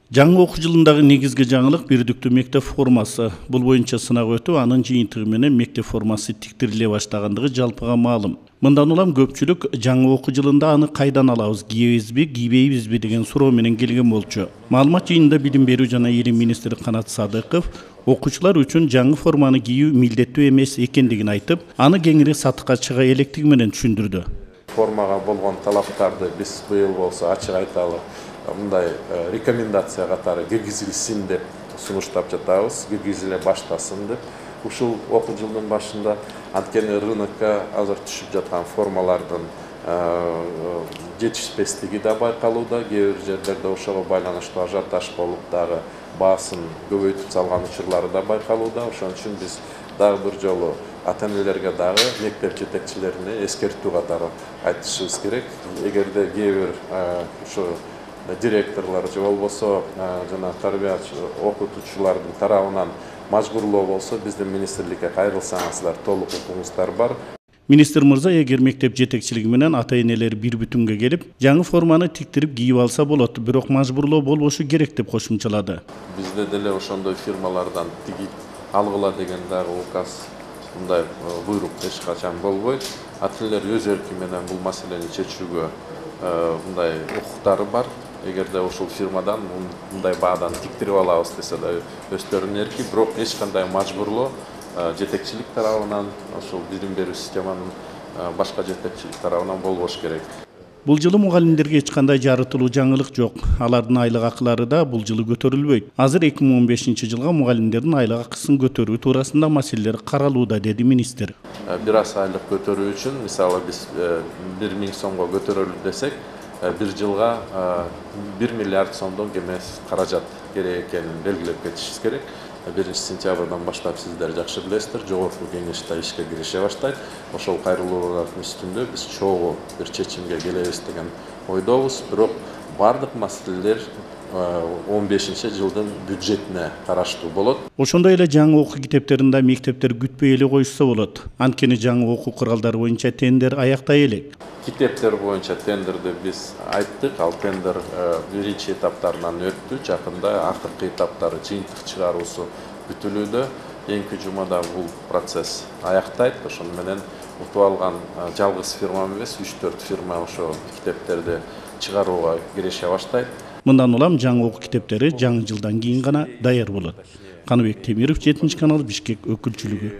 Жаңы окуу жылындагы негизги жаңылык бирдиктүү мектеп формасы. Бул боюнча сынак өтүп, анын жыйынтыгы менен мектеп формасы тиктириле баштагандыгы жалпыга маалым. Мындан улам көпчүлүк жаңы окуу жылында аны кайдан алабыз, кийебизби, кийбейбизби деген суроо менен келген болчу. Маалымат жыйынында Билим берүү жана илим министри Канат Садыков окуучулар үчүн жаңы форманы кийүү милдеттүү эмес экендигин айтып, аны кеңири сатыкка чыга электиги менен түшүндүрдү. Формага болгон талаптарды биз быйыл болсо ачык айталы, мындай рекомендация катары киргизилсин деп сунуштап жатабыз, киргизиле баштасын деп. Ушул окуу жылдын башында анткени рынокко азыр түшүп жаткан формалардын жетишпестиги да байкалууда, кээ бир жерлерде ошого байланыштуу ажиотаж болуп дагы баасын көбөйтүп салган учурлары да байкалууда. Ошон үчүн биз дагы бир жолу ата-энелерге дагы мектеп жетекчилерине эскертүү катары айтышыбыз керек. Эгерде кээ бир ушу директорлор же болбосо жана тарбиячы окутуучулардын тарабынан мажбурлоо болсо, биздин министрликке кайрылсаңыздар толук укугуңуздар бар. Министр мырза, эгер мектеп жетекчилиги менен ата-энелер бир бүтүнгө келип, жаңы форманы тиктирип кийип алса болот, бирок мажбурлоо болбошу керек деп кошумчалады. Бизде деле ошондой фирмалардан тигип алгыла деген дагы указ, мындай буйрук эч качан болбойт. Ата-энелер өз эрки менен бул маселени чечүүгө мындай укуктары бар. Эгерде ошол фирмадан мындай баадан тиктирип алабыз десе да өздөрүнүн эрки, бирок эч кандай мажбурлоо жетекчилик тарабынан, ошол билим берүү системанын башка жетекчилик тарабынан болбош керек. Бул жылы мугалимдерге эч кандай жарытылуу жаңылык жок. Алардын айлык акылары да бул жылы көтөрүлбөйт. Азыр 2015-жылга мугалимдердин айлык акысын көтөрүү туурасында маселелер каралууда, деди министр. Бир аз айлык көтөрүү үчүн, мисалы биз 1000 сомго көтөрөлү десек, бир жылга 1 миллиард сомдон кем каражат керек экенин белгилеп кетишибиз керек. 1 сентябрдан баштап сиздер жакшы билесиздер, жогорку кеңеш да ишке кирише баштайт. Ошол кайрылуулардын үстүндө биз чогуу бир чечимге келебиз деген ойдобуз. Бирок бардык маселелер 15-жылдын бюджетине караштуу болот. Ошондой эле жаңы окуу китептеринде мектептер күтпөй эле коюшса болот. Анткени жаңы окуу куралдары боюнча тендер аяктай элек. Китептер боюнча тендерди биз айттык, ал тендер биринчи этаптарынан өттү. Жакында акыркы этаптары жыйынтык чыгаруусу күтүлүүдө. Эңки жумада бул процесс аяктайт. Ошону менен утуп алган жалгыз фирма эмес, 3-4 фирма ошо китептерди чыгарууга кирише баштайт. Мындан улам жаңы окуу китептери жаңы жылдан кийин гана даяр болот. Каныбек Темиров, 7 канал, Бишкек өкүлчүлүгү.